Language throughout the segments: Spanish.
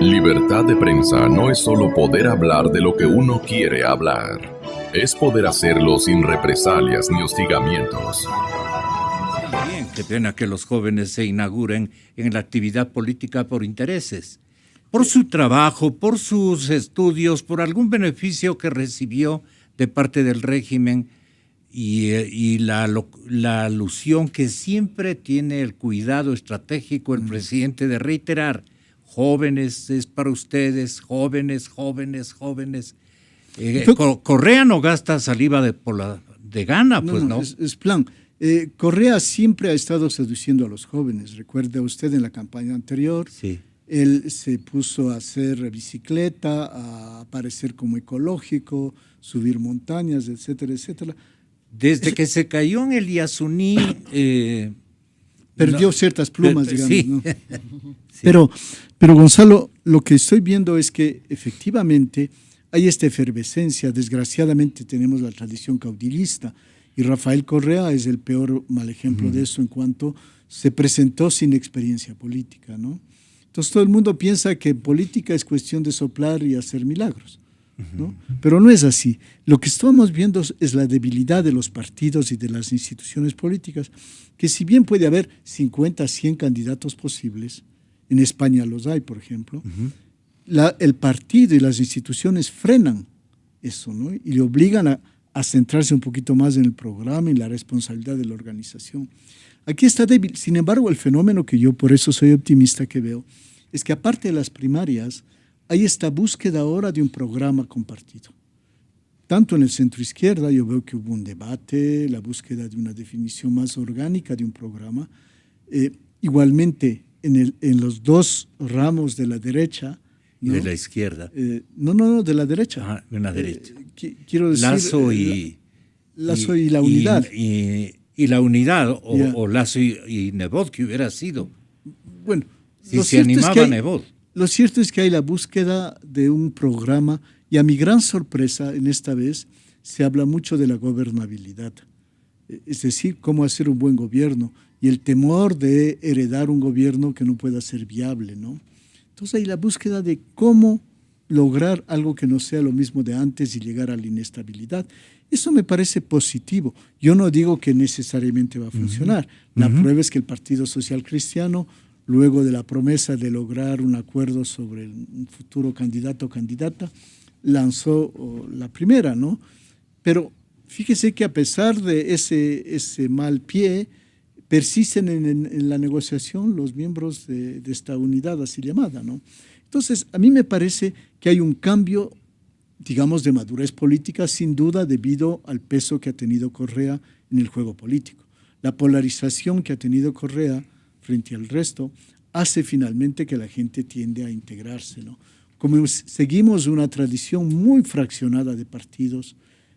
Libertad de prensa no es solo poder hablar de lo que uno quiere hablar. Es poder hacerlo sin represalias ni hostigamientos. Bien, qué pena que los jóvenes se inauguren en la actividad política por intereses, por su trabajo, por sus estudios, por algún beneficio que recibió de parte del régimen y la alusión que siempre tiene el cuidado estratégico el presidente de reiterar: jóvenes es para ustedes, jóvenes, jóvenes, jóvenes. Correa no gasta saliva de gana, pues no. Es plan. Correa siempre ha estado seduciendo a los jóvenes. Recuerda usted en la campaña anterior, Sí. él se puso a hacer bicicleta, a aparecer como ecológico, subir montañas, etcétera, etcétera. Desde que se cayó en el Yasuní, perdió ciertas plumas, digamos. Sí. ¿no? Sí. Pero Gonzalo, lo que estoy viendo es que efectivamente hay esta efervescencia. Desgraciadamente tenemos la tradición caudillista y Rafael Correa es el peor mal ejemplo de eso en cuanto se presentó sin experiencia política, ¿no? Entonces todo el mundo piensa que política es cuestión de soplar y hacer milagros, ¿no? Pero no es así. Lo que estamos viendo es la debilidad de los partidos y de las instituciones políticas, que si bien puede haber 50, 100 candidatos posibles, en España los hay, por ejemplo, el partido y las instituciones frenan eso, ¿no? Y le obligan a centrarse un poquito más en el programa y la responsabilidad de la organización. Aquí está débil. Sin embargo, el fenómeno que yo, por eso soy optimista, que veo, es que aparte de las primarias, hay esta búsqueda ahora de un programa compartido. Tanto en el centro izquierda, yo veo que hubo un debate, la búsqueda de una definición más orgánica de un programa. Igualmente, en los dos ramos de la derecha, ¿no? Y de la izquierda. No, de la derecha. Ajá, de la derecha. Quiero decir, Lazo y la unidad. Y la unidad, o Lazo y Nebot, que hubiera sido. Bueno, si se animaba Nebot. Lo cierto es que hay la búsqueda de un programa y a mi gran sorpresa en esta vez se habla mucho de la gobernabilidad. Es decir, cómo hacer un buen gobierno y el temor de heredar un gobierno que no pueda ser viable, ¿no? Entonces hay la búsqueda de cómo lograr algo que no sea lo mismo de antes y llegar a la inestabilidad. Eso me parece positivo. Yo no digo que necesariamente va a funcionar. La prueba es que el Partido Social Cristiano, luego de la promesa de lograr un acuerdo sobre un futuro candidato o candidata, lanzó la primera, ¿no? Pero fíjese que a pesar de ese mal pie, persisten en la negociación los miembros de esta unidad así llamada, ¿no? Entonces, a mí me parece que hay un cambio, digamos, de madurez política, sin duda, debido al peso que ha tenido Correa en el juego político. La polarización que ha tenido Correa frente al resto hace finalmente que la gente tiende a integrarse, ¿no? Como seguimos una tradición muy fraccionada de partidos,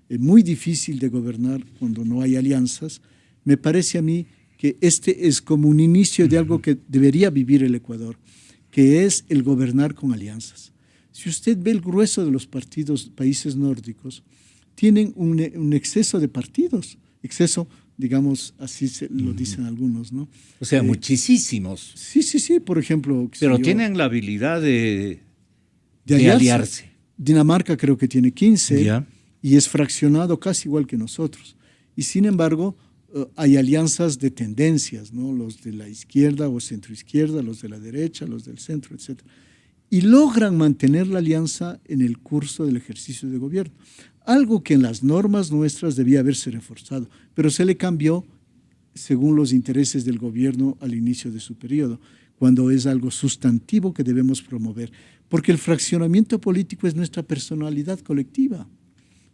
muy difícil de gobernar cuando no hay alianzas, me parece a mí que este es como un inicio de algo que debería vivir el Ecuador, que es el gobernar con alianzas. Si usted ve el grueso de los países nórdicos, tienen un exceso de partidos, exceso, digamos, así lo dicen algunos, ¿no? O sea, muchísimos. Sí, por ejemplo. Pero tienen la habilidad de aliarse. Dinamarca creo que tiene 15 ¿Ya? Y es fraccionado casi igual que nosotros. Y sin embargo, hay alianzas de tendencias, ¿no? Los de la izquierda o centroizquierda, los de la derecha, los del centro, etc. Y logran mantener la alianza en el curso del ejercicio de gobierno. Algo que en las normas nuestras debía haberse reforzado, pero se le cambió según los intereses del gobierno al inicio de su periodo, cuando es algo sustantivo que debemos promover. Porque el fraccionamiento político es nuestra personalidad colectiva.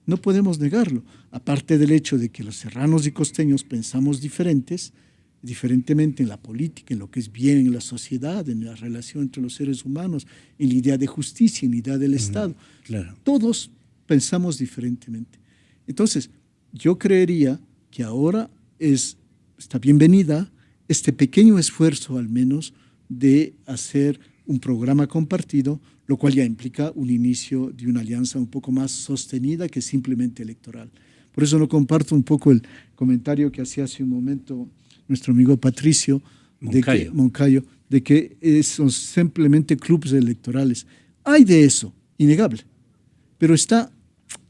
No podemos negarlo, aparte del hecho de que los serranos y costeños pensamos diferentemente en la política, en lo que es bien en la sociedad, en la relación entre los seres humanos, en la idea de justicia, en la idea del Estado. Claro. Todos pensamos diferentemente. Entonces, yo creería que ahora está bienvenida este pequeño esfuerzo, al menos, de hacer un programa compartido, lo cual ya implica un inicio de una alianza un poco más sostenida que simplemente electoral. Por eso no comparto un poco el comentario que hacía hace un momento nuestro amigo Patricio Moncayo, de que son simplemente clubes electorales. Hay de eso, innegable, pero está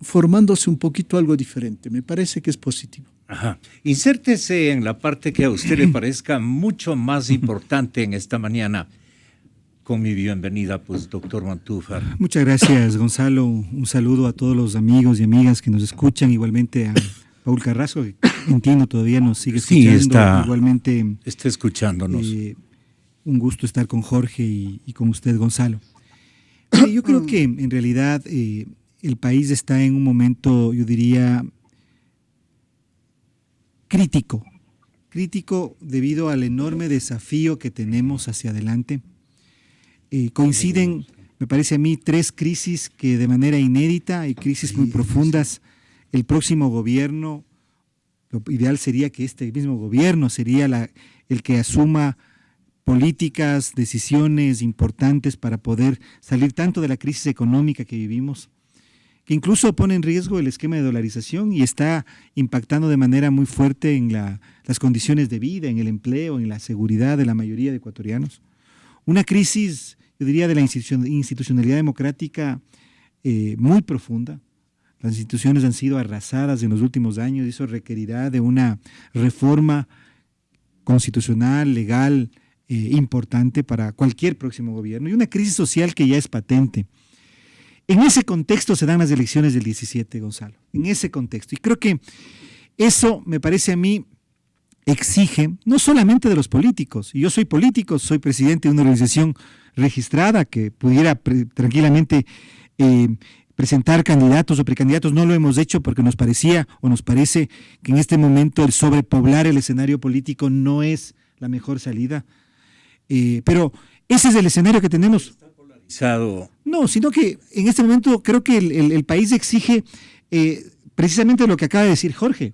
formándose un poquito algo diferente. Me parece que es positivo. Ajá. Insértese en la parte que a usted le parezca mucho más importante en esta mañana. Con mi bienvenida, pues, doctor Mantúfar. Muchas gracias, Gonzalo. Un saludo a todos los amigos y amigas que nos escuchan, igualmente a Paul Carrasco, que entiendo todavía nos sigue escuchando. Igualmente está escuchándonos. Un gusto estar con Jorge y con usted, Gonzalo. Yo creo que en realidad el país está en un momento, yo diría, crítico debido al enorme desafío que tenemos hacia adelante. Coinciden, me parece a mí, 3 crisis que de manera inédita, y crisis muy profundas. El próximo gobierno, lo ideal sería que este mismo gobierno sería el que asuma políticas, decisiones importantes para poder salir tanto de la crisis económica que vivimos, que incluso pone en riesgo el esquema de dolarización y está impactando de manera muy fuerte en las condiciones de vida, en el empleo, en la seguridad de la mayoría de ecuatorianos. Una crisis, yo diría, de la institucionalidad democrática muy profunda. Las instituciones han sido arrasadas en los últimos años y eso requerirá de una reforma constitucional, legal, importante para cualquier próximo gobierno, y una crisis social que ya es patente. En ese contexto se dan las elecciones del 17, Gonzalo, en ese contexto. Y creo que eso, me parece a mí, exige no solamente de los políticos, y yo soy político, soy presidente de una organización registrada que pudiera tranquilamente presentar candidatos o precandidatos. No lo hemos hecho porque nos parecía o nos parece que en este momento el sobrepoblar el escenario político no es la mejor salida. Pero ese es el escenario que tenemos. Está polarizado. No, sino que en este momento creo que el país exige precisamente lo que acaba de decir Jorge,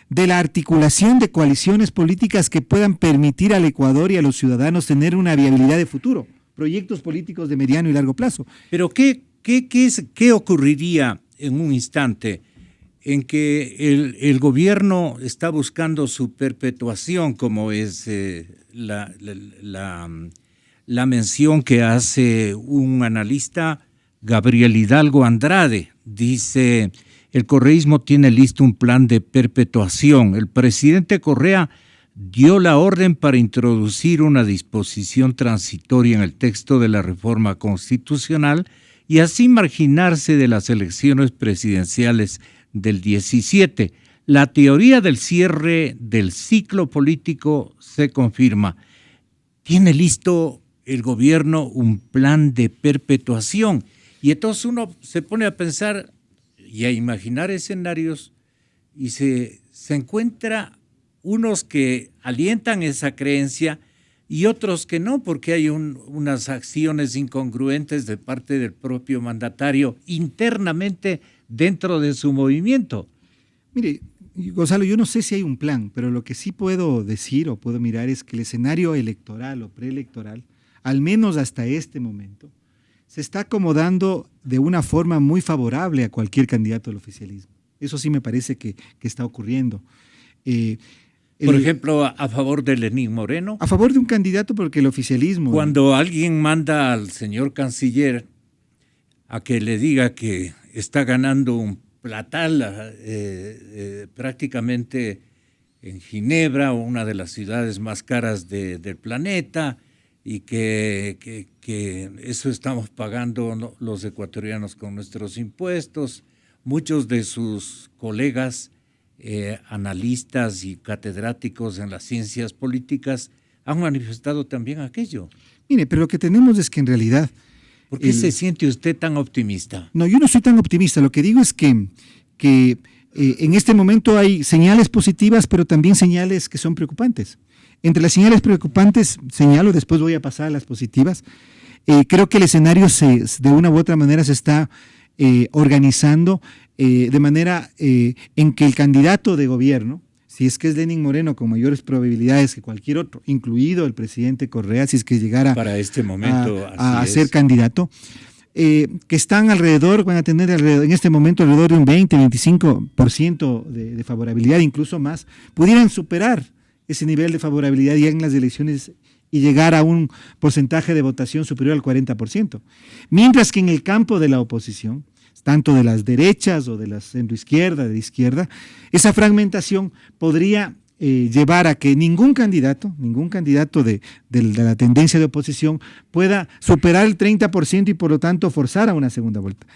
de la articulación de coaliciones políticas que puedan permitir al Ecuador y a los ciudadanos tener una viabilidad de futuro, proyectos políticos de mediano y largo plazo. Pero ¿qué ocurriría en un instante en que el gobierno está buscando su perpetuación, como es la mención que hace un analista, Gabriel Hidalgo Andrade? Dice: el correísmo tiene listo un plan de perpetuación. El presidente Correa dio la orden para introducir una disposición transitoria en el texto de la reforma constitucional y así marginarse de las elecciones presidenciales del 17. La teoría del cierre del ciclo político se confirma. ¿Tiene listo el gobierno un plan de perpetuación? Y entonces uno se pone a pensar y a imaginar escenarios y se encuentra unos que alientan esa creencia y otros que no, porque hay unas acciones incongruentes de parte del propio mandatario internamente dentro de su movimiento. Mire, Gonzalo, yo no sé si hay un plan, pero lo que sí puedo decir o puedo mirar es que el escenario electoral o preelectoral, al menos hasta este momento, se está acomodando de una forma muy favorable a cualquier candidato al oficialismo. Eso sí me parece que está ocurriendo. Por ejemplo, a favor de Lenín Moreno. A favor de un candidato, porque el oficialismo... Cuando alguien manda al señor canciller a que le diga que está ganando un platal prácticamente en Ginebra, una de las ciudades más caras del planeta, y que eso estamos pagando los ecuatorianos con nuestros impuestos. Muchos de sus colegas analistas y catedráticos en las ciencias políticas han manifestado también aquello. Mire, pero lo que tenemos es que en realidad... ¿Por qué se siente usted tan optimista? No, yo no soy tan optimista. Lo que digo es que en este momento hay señales positivas, pero también señales que son preocupantes. Entre las señales preocupantes, señalo, después voy a pasar a las positivas, creo que el escenario de una u otra manera se está organizando de manera en que el candidato de gobierno, si es que es Lenín Moreno, con mayores probabilidades que cualquier otro, incluido el presidente Correa, si es que llegara para este momento a ser candidato, que están van a tener en este momento alrededor de un 20-25% de favorabilidad, incluso más, pudieran superar ese nivel de favorabilidad ya en las elecciones y llegar a un porcentaje de votación superior al 40%. Mientras que en el campo de la oposición, tanto de las derechas o de la centroizquierda, de izquierda, esa fragmentación podría llevar a que ningún candidato de la tendencia de oposición pueda superar el 30% y por lo tanto forzar a una segunda vuelta.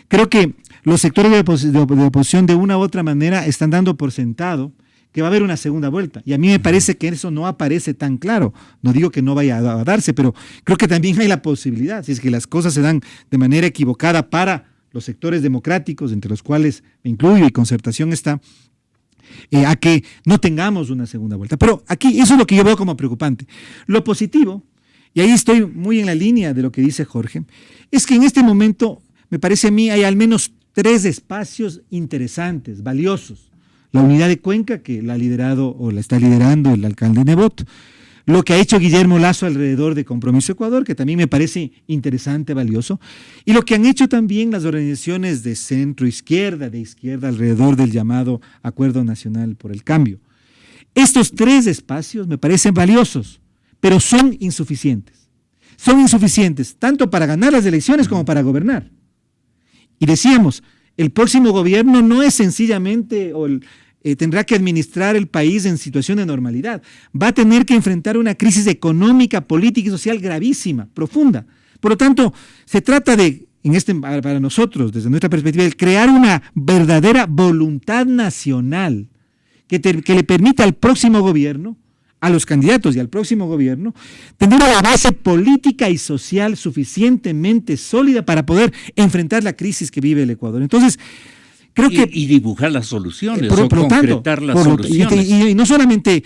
Creo que los sectores de oposición de una u otra manera están dando por sentado que va a haber una segunda vuelta. Y a mí me parece que eso no aparece tan claro. No digo que no vaya a darse, pero creo que también hay la posibilidad, si es que las cosas se dan de manera equivocada para los sectores democráticos, entre los cuales me incluyo y Concertación está, a que no tengamos una segunda vuelta. Pero aquí eso es lo que yo veo como preocupante. Lo positivo, y ahí estoy muy en la línea de lo que dice Jorge, es que en este momento, me parece a mí, hay al menos 3 espacios interesantes, valiosos. La unidad de Cuenca, que la ha liderado o la está liderando el alcalde Nebot, lo que ha hecho Guillermo Lasso alrededor de Compromiso Ecuador, que también me parece interesante, valioso, y lo que han hecho también las organizaciones de centro izquierda, de izquierda, alrededor del llamado Acuerdo Nacional por el Cambio. Estos 3 espacios me parecen valiosos, pero son insuficientes. Son insuficientes tanto para ganar las elecciones como para gobernar. Y decíamos, el próximo gobierno no es sencillamente tendrá que administrar el país en situación de normalidad. Va a tener que enfrentar una crisis económica, política y social gravísima, profunda. Por lo tanto, se trata de, para nosotros, desde nuestra perspectiva, de crear una verdadera voluntad nacional que le permita al próximo gobierno, a los candidatos y al próximo gobierno, tener una base política y social suficientemente sólida para poder enfrentar la crisis que vive el Ecuador. Entonces, creo que... Y dibujar las soluciones, concretar las soluciones. Y no solamente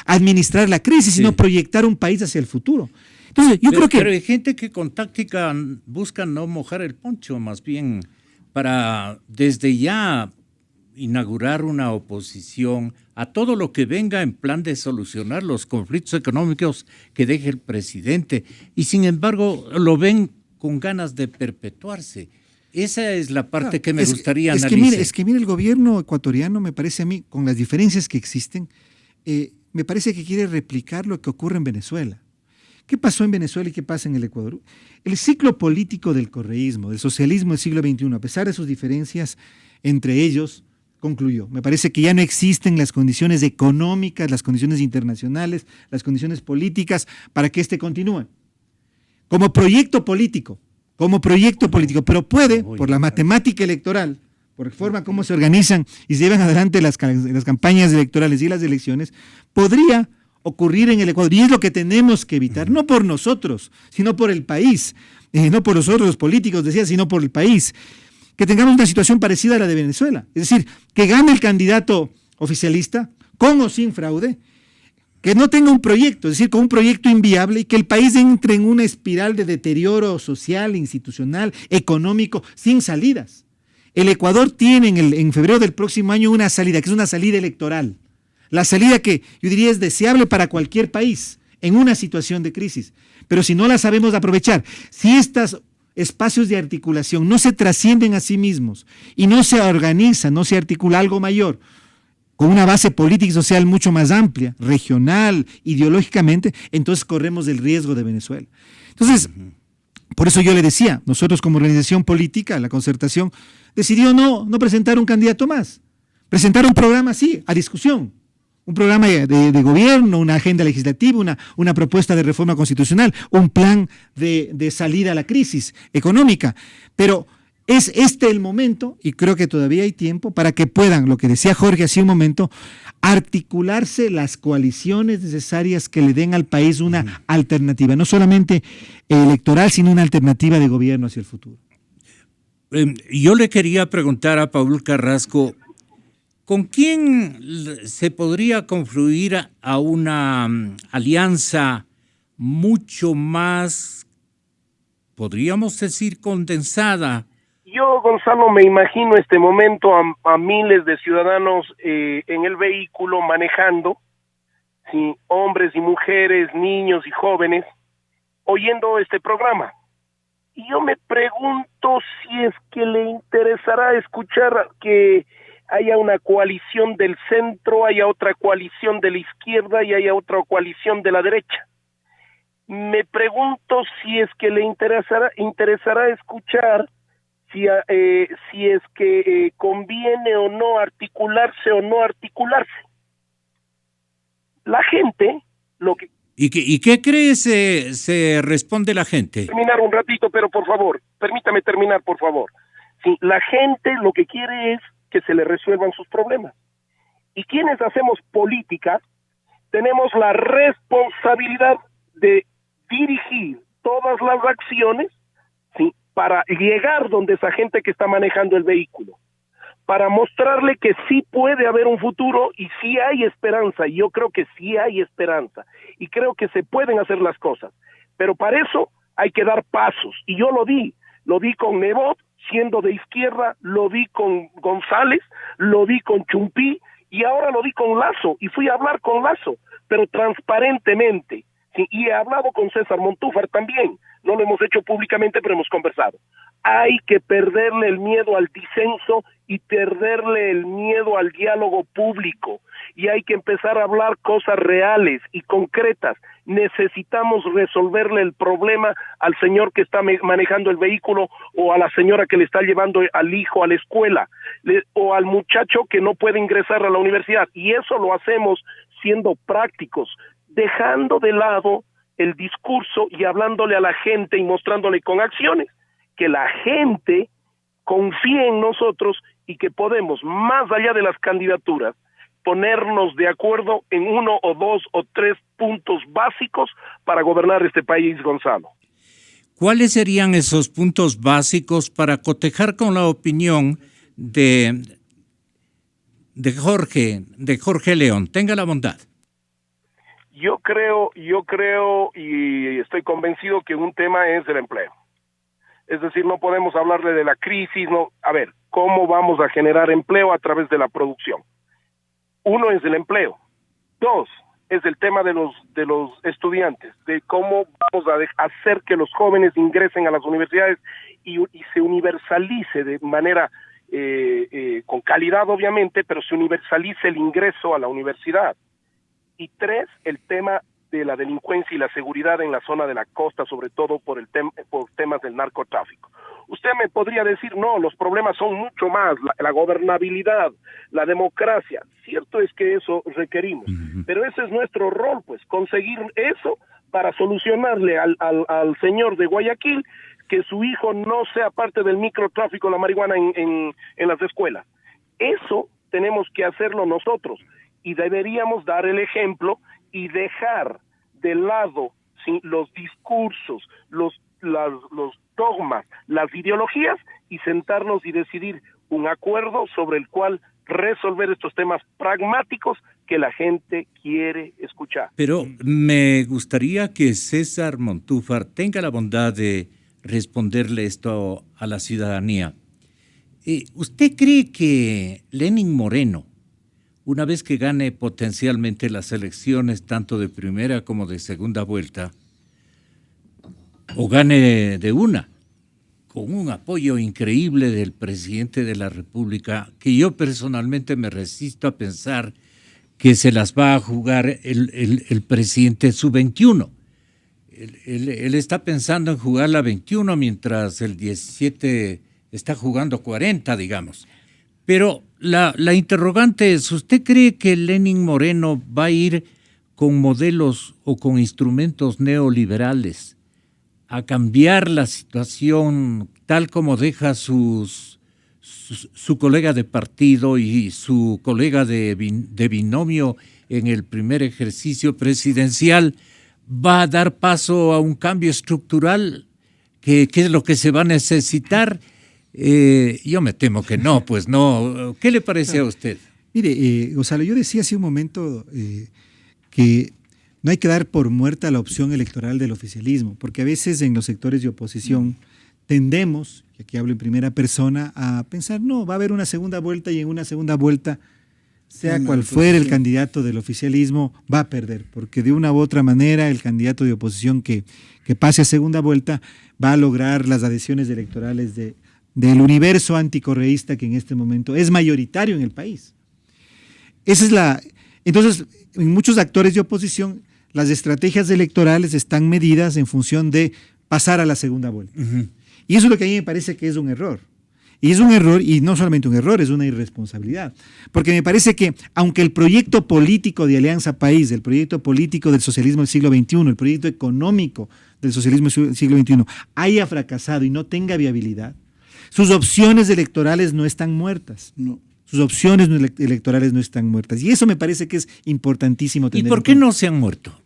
administrar la crisis, sino proyectar un país hacia el futuro. Entonces, yo creo que... Pero hay gente que con táctica busca no mojar el poncho, más bien para desde ya inaugurar una oposición a todo lo que venga en plan de solucionar los conflictos económicos que deje el presidente. Y sin embargo, lo ven con ganas de perpetuarse. Esa es la parte que me gustaría analizar. Es que mire, el gobierno ecuatoriano, me parece a mí, con las diferencias que existen, me parece que quiere replicar lo que ocurre en Venezuela. ¿Qué pasó en Venezuela y qué pasa en el Ecuador? El ciclo político del correísmo, del socialismo del siglo XXI, a pesar de sus diferencias entre ellos, concluyó. Me parece que ya no existen las condiciones económicas, las condiciones internacionales, las condiciones políticas para que este continúe. Como proyecto político, pero puede, por la matemática electoral, por la forma como se organizan y se llevan adelante las campañas electorales y las elecciones, podría ocurrir en el Ecuador. Y es lo que tenemos que evitar, no por nosotros, sino por el país, no por nosotros los políticos, decía, sino por el país. Que tengamos una situación parecida a la de Venezuela. Es decir, que gane el candidato oficialista, con o sin fraude, que no tenga un proyecto, es decir, con un proyecto inviable y que el país entre en una espiral de deterioro social, institucional, económico, sin salidas. El Ecuador tiene en febrero del próximo año una salida, que es una salida electoral. La salida que yo diría es deseable para cualquier país en una situación de crisis. Pero si no la sabemos aprovechar, si estos espacios de articulación no se trascienden a sí mismos y no se organiza, no se articula algo mayor, con una base política y social mucho más amplia, regional, ideológicamente, entonces corremos el riesgo de Venezuela. Entonces, por eso yo le decía, nosotros como organización política, la Concertación, decidió no presentar un candidato más, presentar un programa así, a discusión, un programa de gobierno, una agenda legislativa, una propuesta de reforma constitucional, un plan de salida a la crisis económica, pero es este el momento, y creo que todavía hay tiempo, para que puedan, lo que decía Jorge hace un momento, articularse las coaliciones necesarias que le den al país una alternativa, no solamente electoral, sino una alternativa de gobierno hacia el futuro. Yo le quería preguntar a Paul Carrasco, ¿con quién se podría confluir a una alianza mucho más, podríamos decir, condensada? Yo, Gonzalo, me imagino este momento a miles de ciudadanos en el vehículo manejando, ¿sí? Hombres y mujeres, niños y jóvenes, oyendo este programa. Y yo me pregunto si es que le interesará escuchar que haya una coalición del centro, haya otra coalición de la izquierda y haya otra coalición de la derecha. Me pregunto si es que le interesará escuchar si es que conviene o no articularse o no articularse. La gente, lo que... ¿Y qué crees se responde la gente? Terminar un ratito, pero por favor, permítame terminar, por favor. Sí, la gente lo que quiere es que se le resuelvan sus problemas. Y quienes hacemos política, tenemos la responsabilidad de dirigir todas las acciones, ¿sí?, para llegar donde esa gente que está manejando el vehículo, para mostrarle que sí puede haber un futuro y sí hay esperanza. Y yo creo que sí hay esperanza y creo que se pueden hacer las cosas, pero para eso hay que dar pasos, y yo lo di con Nebot siendo de izquierda, lo di con González, lo di con Chumpí y ahora lo di con Lasso, y fui a hablar con Lasso, pero transparentemente, ¿sí? Y he hablado con César Montúfar también, no lo hemos hecho públicamente, pero hemos conversado. Hay que perderle el miedo al disenso y perderle el miedo al diálogo público, y hay que empezar a hablar cosas reales y concretas. Necesitamos resolverle el problema al señor que está manejando el vehículo, o a la señora que le está llevando al hijo a la escuela, o al muchacho que no puede ingresar a la universidad, y eso lo hacemos siendo prácticos, dejando de lado el discurso y hablándole a la gente y mostrándole con acciones que la gente confíe en nosotros y que podemos, más allá de las candidaturas, ponernos de acuerdo en 1 o 2 o 3 puntos básicos para gobernar este país, Gonzalo. ¿Cuáles serían esos puntos básicos para cotejar con la opinión de Jorge León? Tenga la bondad. Yo creo y estoy convencido que un tema es el empleo. Es decir, no podemos hablarle de la crisis, no. A ver, ¿cómo vamos a generar empleo a través de la producción? 1 es el empleo. 2 es el tema de los estudiantes, de cómo vamos a hacer que los jóvenes ingresen a las universidades y se universalice de manera con calidad, obviamente, pero se universalice el ingreso a la universidad. Y 3, el tema de la delincuencia y la seguridad en la zona de la costa, sobre todo por temas del narcotráfico. Usted me podría decir, no, los problemas son mucho más, la gobernabilidad, la democracia. Cierto es que eso requerimos, pero ese es nuestro rol, pues, conseguir eso para solucionarle al señor de Guayaquil que su hijo no sea parte del microtráfico de la marihuana en las escuelas. Eso tenemos que hacerlo nosotros, y deberíamos dar el ejemplo y dejar de lado, ¿sí?, los discursos, los dogmas, las ideologías, y sentarnos y decidir un acuerdo sobre el cual resolver estos temas pragmáticos que la gente quiere escuchar. Pero me gustaría que César Montúfar tenga la bondad de responderle esto a la ciudadanía. ¿Usted cree que Lenín Moreno, una vez que gane potencialmente las elecciones tanto de primera como de segunda vuelta, o gane de una, con un apoyo increíble del presidente de la República, que yo personalmente me resisto a pensar que se las va a jugar el presidente sub-21? Él está pensando en jugar la 21 mientras el 17 está jugando 40, digamos. Pero la interrogante es, ¿usted cree que Lenín Moreno va a ir con modelos o con instrumentos neoliberales a cambiar la situación tal como deja su colega de partido y su colega de binomio en el primer ejercicio presidencial? ¿Va a dar paso a un cambio estructural? ¿Qué es lo que se va a necesitar? Yo me temo que no, pues no. ¿Qué le parece a usted? Mire, Gonzalo, yo decía hace un momento que no hay que dar por muerta la opción electoral del oficialismo, porque a veces en los sectores de oposición tendemos, y aquí hablo en primera persona, a pensar, no, va a haber una segunda vuelta, y en una segunda vuelta, sea cual fuera el candidato del oficialismo, va a perder, porque de una u otra manera el candidato de oposición que pase a segunda vuelta va a lograr las adhesiones electorales de del universo anticorreísta que en este momento es mayoritario en el país. Entonces, en muchos actores de oposición, las estrategias electorales están medidas en función de pasar a la segunda vuelta. Y eso es lo que a mí me parece que es un error. Y es un error, y no solamente un error, es una irresponsabilidad. Porque me parece que, aunque el proyecto político de Alianza País, el proyecto político del socialismo del siglo XXI, el proyecto económico del socialismo del siglo XXI, haya fracasado y no tenga viabilidad, sus opciones electorales no están muertas. No. Sus opciones electorales no están muertas. Y eso me parece que es importantísimo tener ¿Y por en qué cuenta. no se han muerto?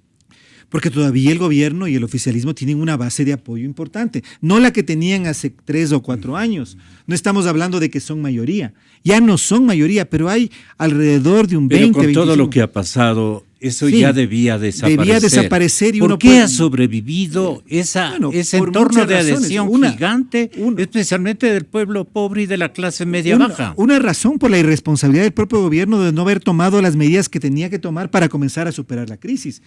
Porque todavía el gobierno y el oficialismo tienen una base de apoyo importante, no la que tenían hace 3 o 4 años. No estamos hablando de que son mayoría, ya no son mayoría, pero hay alrededor de un Pero 20, con todo 25. lo que ha pasado, eso Sí, ya debía desaparecer. debía desaparecer y ¿Por uno qué puede- ha sobrevivido Bueno, ese por entorno muchas de razones. adhesión gigante, especialmente del pueblo pobre y de la clase media baja? Una razón por la irresponsabilidad del propio gobierno de no haber tomado las medidas que tenía que tomar para comenzar a superar la crisis.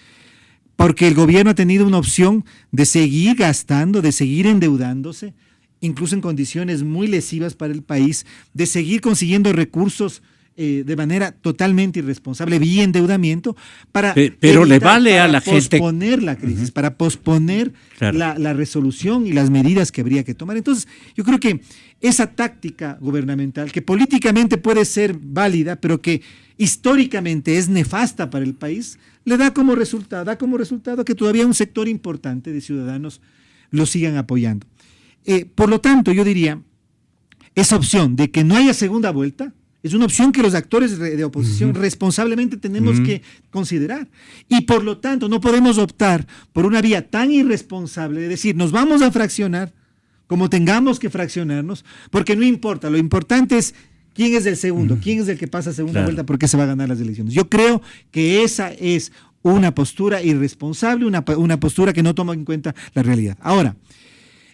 Porque el gobierno ha tenido una opción de seguir gastando, de seguir endeudándose, incluso en condiciones muy lesivas para el país, de seguir consiguiendo recursos de manera totalmente irresponsable, vía endeudamiento, para Pero le evitar, vale a para la gente- posponer la crisis, para posponer Claro. la resolución y las medidas que habría que tomar. Entonces, yo creo que esa táctica gubernamental, que políticamente puede ser válida, pero que históricamente es nefasta para el país, le da como resultado que todavía un sector importante de ciudadanos lo sigan apoyando. Por lo tanto, yo diría, esa opción de que no haya segunda vuelta es una opción que los actores de oposición responsablemente tenemos que considerar. Y por lo tanto, no podemos optar por una vía tan irresponsable de decir, nos vamos a fraccionar como tengamos que fraccionarnos, porque no importa, lo importante es quién es el segundo, quién es el que pasa a segunda vuelta, porque se va a ganar las elecciones. Yo creo que esa es una postura irresponsable, una postura que no toma en cuenta la realidad. Ahora,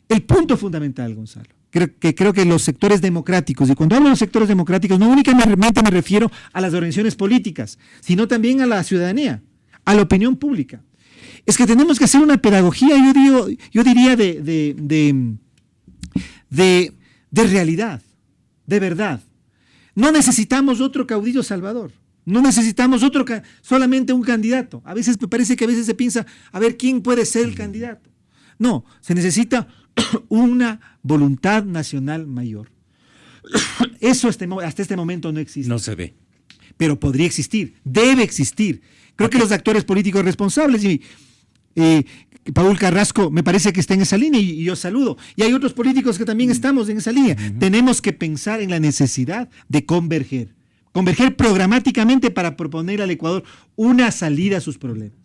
el punto fundamental, Gonzalo, creo que los sectores democráticos, y cuando hablo de los sectores democráticos, no únicamente me refiero a las organizaciones políticas, sino también a la ciudadanía, a la opinión pública. Es que tenemos que hacer una pedagogía, yo diría, de realidad, de verdad. No necesitamos otro caudillo salvador. No necesitamos solamente un candidato. A veces me parece que a veces se piensa, a ver, ¿quién puede ser el candidato? No, se necesita una voluntad nacional mayor. Eso hasta este momento no existe. No se ve. Pero podría existir, debe existir. Creo que los actores políticos responsables, y Paul Carrasco me parece que está en esa línea y yo saludo. Y hay otros políticos que también estamos en esa línea. Tenemos que pensar en la necesidad de converger programáticamente para proponer al Ecuador una salida a sus problemas.